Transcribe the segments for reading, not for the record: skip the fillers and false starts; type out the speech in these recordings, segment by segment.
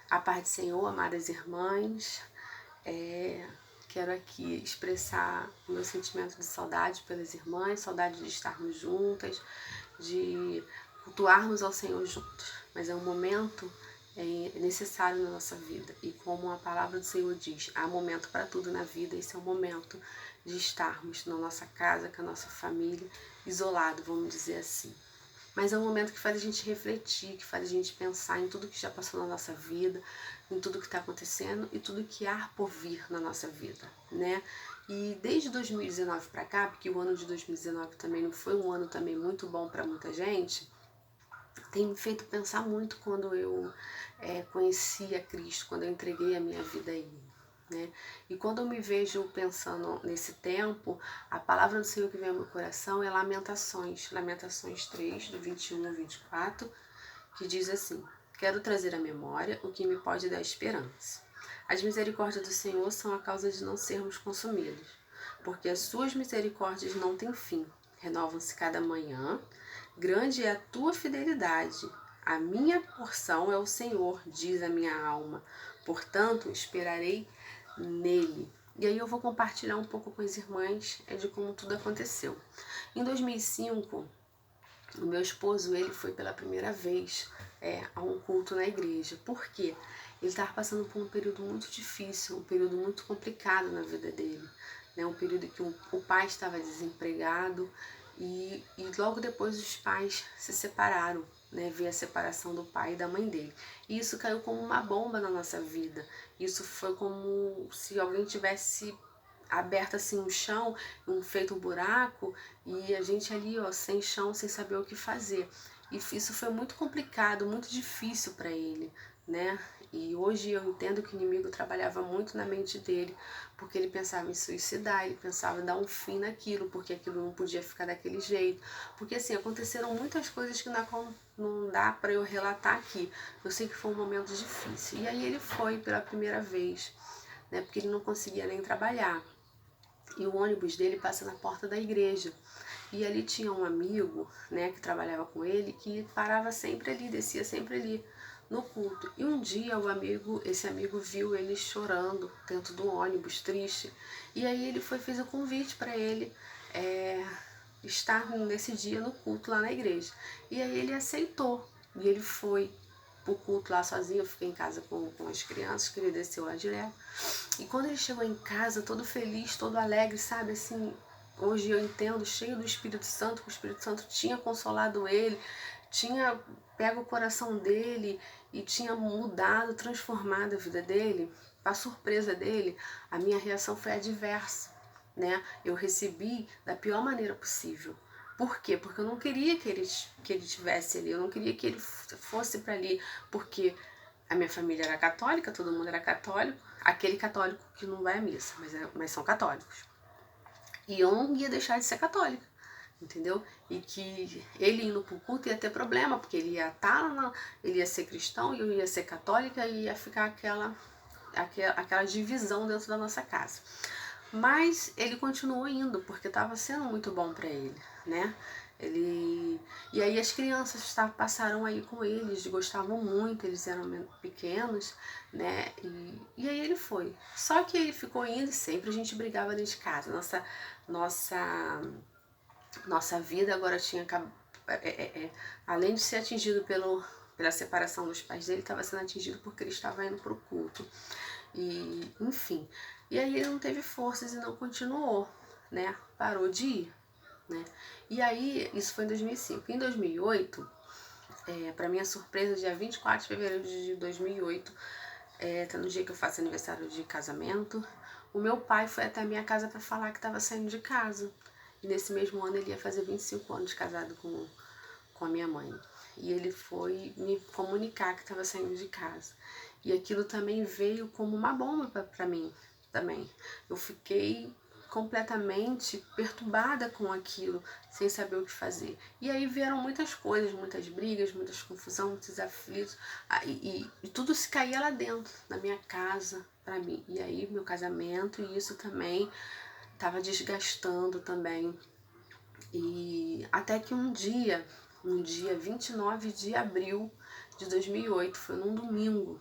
A paz do Senhor, amadas irmãs, quero aqui expressar o meu sentimento de saudade pelas irmãs, saudade de estarmos juntas, de cultuarmos ao Senhor juntos. Mas é um momento necessário na nossa vida. E como a palavra do Senhor diz, há momento para tudo na vida. Esse é o momento de estarmos na nossa casa, com a nossa família, isolado, vamos dizer assim. Mas é um momento que faz a gente refletir, que faz a gente pensar em tudo que já passou na nossa vida, em tudo que está acontecendo e tudo que há por vir na nossa vida, né? E desde 2019 para cá, porque o ano de 2019 também não foi um ano também muito bom para muita gente, tem me feito pensar muito quando eu conheci a Cristo, quando eu entreguei a minha vida a Ele. Né? E quando eu me vejo pensando nesse tempo, a palavra do Senhor que vem ao meu coração é Lamentações 3, do 21 ao 24, que diz assim: quero trazer à memória o que me pode dar esperança. As misericórdias do Senhor são a causa de não sermos consumidos, porque as suas misericórdias não têm fim, renovam-se cada manhã. Grande é a tua fidelidade. A minha porção é o Senhor, diz a minha alma. Portanto, esperarei nele. E aí eu vou compartilhar um pouco com as irmãs de como tudo aconteceu. Em 2005, o meu esposo, ele foi pela primeira vez a um culto na igreja. Por quê? Ele estava passando por um período muito difícil, um período muito complicado na vida dele. Né? Um período que o pai estava desempregado e logo depois os pais se separaram. Né, ver a separação do pai e da mãe dele. E isso caiu como uma bomba na nossa vida. Isso foi como se alguém tivesse aberto assim um chão, feito um buraco e a gente ali, ó, sem chão, sem saber o que fazer. E isso foi muito complicado, muito difícil para ele, né? E hoje eu entendo que o inimigo trabalhava muito na mente dele, porque ele pensava em suicidar, ele pensava em dar um fim naquilo, porque aquilo não podia ficar daquele jeito. Porque assim, aconteceram muitas coisas que não dá para eu relatar aqui. Eu sei que foi um momento difícil. E aí ele foi pela primeira vez, né? Porque ele não conseguia nem trabalhar. E o ônibus dele passa na porta da igreja. E ali tinha um amigo, né, que trabalhava com ele, que parava sempre ali, descia sempre ali no culto. E um dia esse amigo viu ele chorando dentro do ônibus, triste. E aí ele fez o convite para ele estar nesse dia no culto lá na igreja. E aí ele aceitou. E ele foi pro culto lá sozinho. Eu fiquei em casa com as crianças, que ele desceu lá direto. E quando ele chegou em casa, todo feliz, todo alegre, sabe, assim, hoje eu entendo, cheio do Espírito Santo, que o Espírito Santo tinha consolado ele, tinha pego o coração dele e tinha mudado, transformado a vida dele. Para surpresa dele, a minha reação foi adversa, né? Eu recebi da pior maneira possível. Por quê? Porque eu não queria que ele estivesse ali, eu não queria que ele fosse para ali, porque a minha família era católica, todo mundo era católico, aquele católico que não vai à missa, mas são católicos. E eu não ia deixar de ser católica, entendeu? E que ele indo pro culto ia ter problema, porque ele ia ele ia ser cristão e eu ia ser católica e ia ficar aquela divisão dentro da nossa casa. Mas ele continuou indo, porque estava sendo muito bom para ele, né? E aí as crianças passaram aí com ele, eles gostavam muito, eles eram pequenos, né? E aí ele foi. Só que ele ficou indo e sempre a gente brigava dentro de casa. Nossa vida agora tinha além de ser atingido pela separação dos pais dele, estava sendo atingido porque ele estava indo para o culto. E, enfim. E aí ele não teve forças e não continuou, né? Parou de ir, né? E aí, isso foi em 2005. Em 2008, para minha surpresa, dia 24 de fevereiro de 2008, tá no dia que eu faço aniversário de casamento, o meu pai foi até a minha casa para falar que estava saindo de casa. E nesse mesmo ano ele ia fazer 25 anos de casado com a minha mãe. E ele foi me comunicar que estava saindo de casa. E aquilo também veio como uma bomba para mim também. Eu fiquei completamente perturbada com aquilo, sem saber o que fazer. E aí vieram muitas coisas, muitas brigas, muitas confusões, muitos aflitos, e tudo se caía lá dentro, na minha casa, para mim. E aí meu casamento, e isso também estava desgastando também. E até que um dia 29 de abril de 2008, foi num domingo,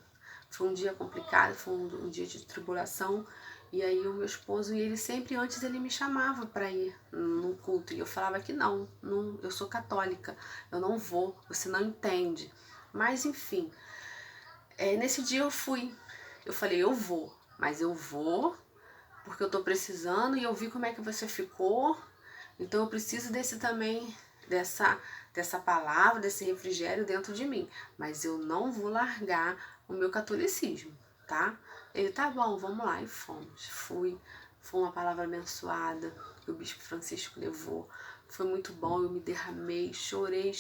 Foi um dia complicado, foi um dia de tribulação. E aí o meu esposo, e ele sempre antes ele me chamava para ir no culto. E eu falava que não, eu sou católica, eu não vou, você não entende. Mas enfim, nesse dia eu fui. Eu falei, eu vou, mas eu vou porque eu tô precisando e eu vi como é que você ficou. Então eu preciso desse também, dessa palavra, desse refrigério dentro de mim. Mas eu não vou largar o meu catolicismo, tá? Ele, tá bom, vamos lá. E fomos. Foi uma palavra abençoada que o Bispo Francisco levou. Foi muito bom, eu me derramei, chorei.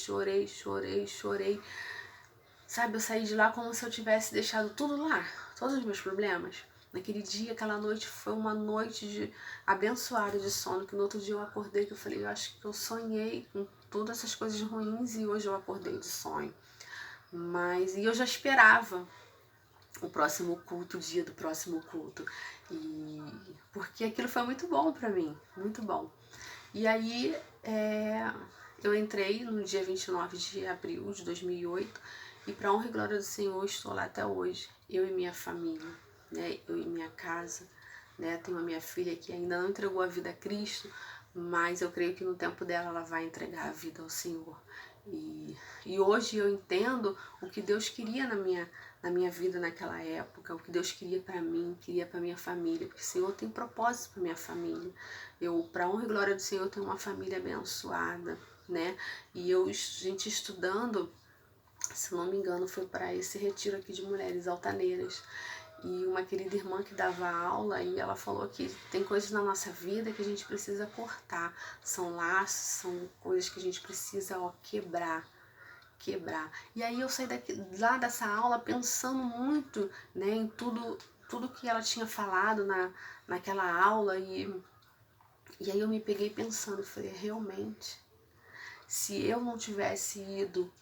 Sabe, eu saí de lá como se eu tivesse deixado tudo lá, todos os meus problemas. Naquele dia, aquela noite, foi uma noite abençoada de sono, que no outro dia eu acordei, que eu falei, eu acho que eu sonhei com todas essas coisas ruins e hoje eu acordei de sonho. E eu já esperava o próximo culto, o dia do próximo culto. Porque aquilo foi muito bom pra mim, muito bom. E aí, eu entrei no dia 29 de abril de 2008 e para honra e glória do Senhor estou lá até hoje, eu e minha família, né? Eu e minha casa, né? Tenho a minha filha que ainda não entregou a vida a Cristo, mas eu creio que no tempo dela ela vai entregar a vida ao Senhor. E hoje eu entendo o que Deus queria na minha vida naquela época, o que Deus queria para mim, queria para minha família, porque o Senhor tem propósito para minha família. Eu, para honra e glória do Senhor, tenho uma família abençoada, né? E a gente estudando, se não me engano, foi para esse retiro aqui de mulheres altaneiras. E uma querida irmã que dava aula, e ela falou que tem coisas na nossa vida que a gente precisa cortar. São laços, são coisas que a gente precisa quebrar. E aí eu saí lá dessa aula pensando muito, né, em tudo que ela tinha falado naquela aula. E aí eu me peguei pensando, falei, realmente, se eu não tivesse ido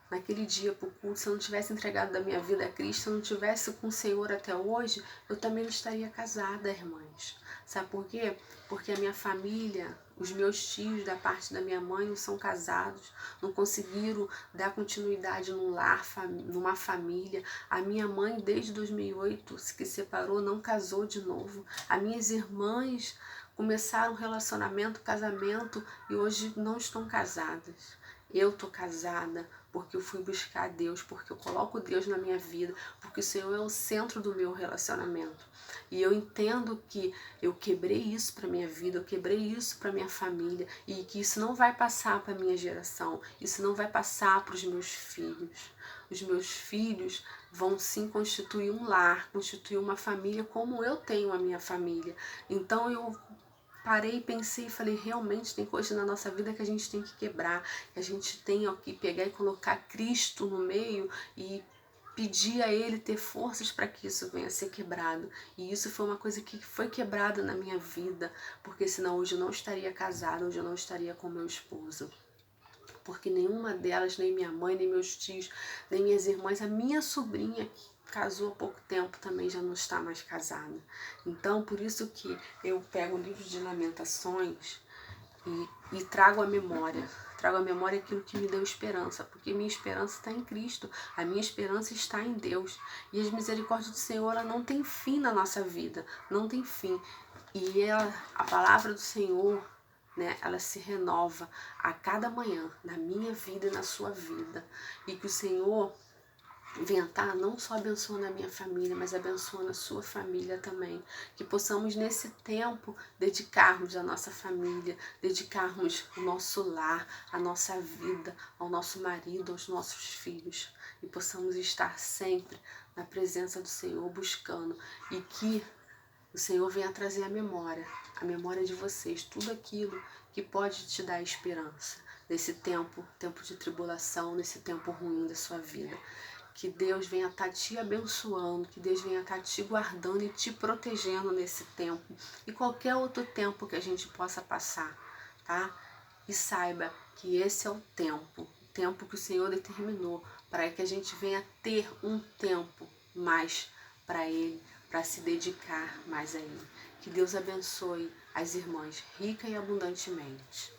naquele dia pro culto, se eu não tivesse entregado da minha vida a Cristo, se eu não tivesse com o Senhor até hoje, eu também não estaria casada, irmãs. Sabe por quê? Porque a minha família, os meus tios da parte da minha mãe não são casados, não conseguiram dar continuidade num lar, numa família. A minha mãe, desde 2008, que se separou, não casou de novo. As minhas irmãs começaram um relacionamento, casamento, e hoje não estão casadas. Eu tô casada porque eu fui buscar Deus, porque eu coloco Deus na minha vida, porque o Senhor é o centro do meu relacionamento. E eu entendo que eu quebrei isso para minha vida, eu quebrei isso para minha família, e que isso não vai passar para minha geração, isso não vai passar para os meus filhos. Os meus filhos vão sim constituir um lar, constituir uma família como eu tenho a minha família. Então eu parei, pensei e falei, realmente tem coisas na nossa vida que a gente tem que quebrar, que a gente tem que pegar e colocar Cristo no meio e pedir a Ele ter forças para que isso venha a ser quebrado. E isso foi uma coisa que foi quebrada na minha vida, porque senão hoje eu não estaria casada, hoje eu não estaria com meu esposo. Porque nenhuma delas, nem minha mãe, nem meus tios, nem minhas irmãs, a minha sobrinha casou há pouco tempo, também já não está mais casada. Então, por isso que eu pego o livro de Lamentações e trago à memória aquilo que me deu esperança, porque minha esperança está em Cristo, a minha esperança está em Deus. E as misericórdias do Senhor, ela não tem fim na nossa vida, não tem fim. E a palavra do Senhor, né, ela se renova a cada manhã, na minha vida e na sua vida. E que o Senhor venha estar não só abençoando a minha família, mas abençoando a sua família também. Que possamos nesse tempo dedicarmos a nossa família, dedicarmos o nosso lar, a nossa vida, ao nosso marido, aos nossos filhos. E possamos estar sempre na presença do Senhor, buscando. E que o Senhor venha trazer a memória de vocês, tudo aquilo que pode te dar esperança nesse tempo de tribulação, nesse tempo ruim da sua vida. Que Deus venha estar te abençoando, que Deus venha estar te guardando e te protegendo nesse tempo e qualquer outro tempo que a gente possa passar, tá? E saiba que esse é o tempo que o Senhor determinou para que a gente venha ter um tempo mais para Ele, para se dedicar mais a Ele. Que Deus abençoe as irmãs rica e abundantemente.